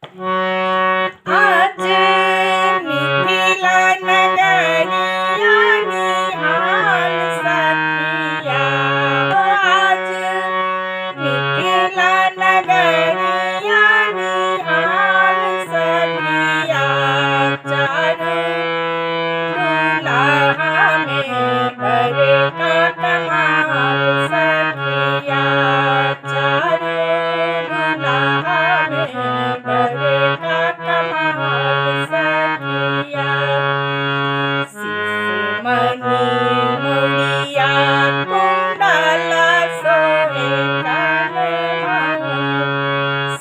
आज मिथिला नगरिया निहाल सखिया, आज मिथिला नगरिया निहाल सखिया। चारू दुल्हा में बर का कमाल सखिया, चारू दुल्हा में बर का कमाल सखिया। सिसमणि मुड़िया कुंडल सोहे कानवा,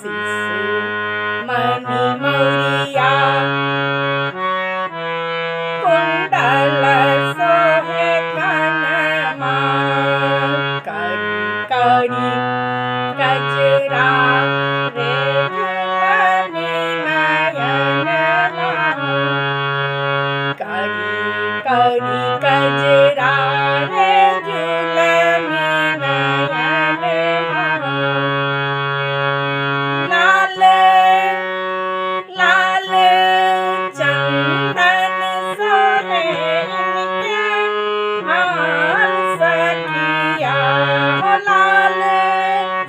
सिसमणि मुड़िया कुंडल सोहे कानवा। करी करी गजरा रे झुलनी नयनवा, करी करी गजरा रे झुलनी नयनवा। लाल लाल चंदन सोहे इनके हाल सखिया, लाल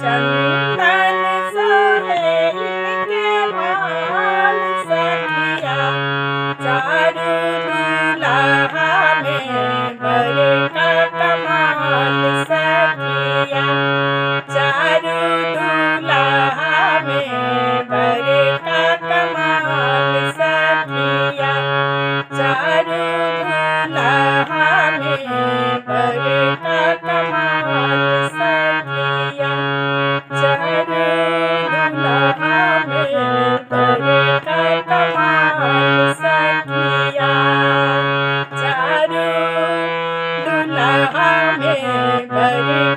चंदन सोहे इनके हाल सखिया। चारू दुल्हा में बर का कमाल सखिया, चारू दुल्हा में बर का कमाल सखिया, चारू दुल्हा में बर का कमाल सखिया, चारू दुल्हा में बर का कमाल सखिया, चारू दुल्हा में बर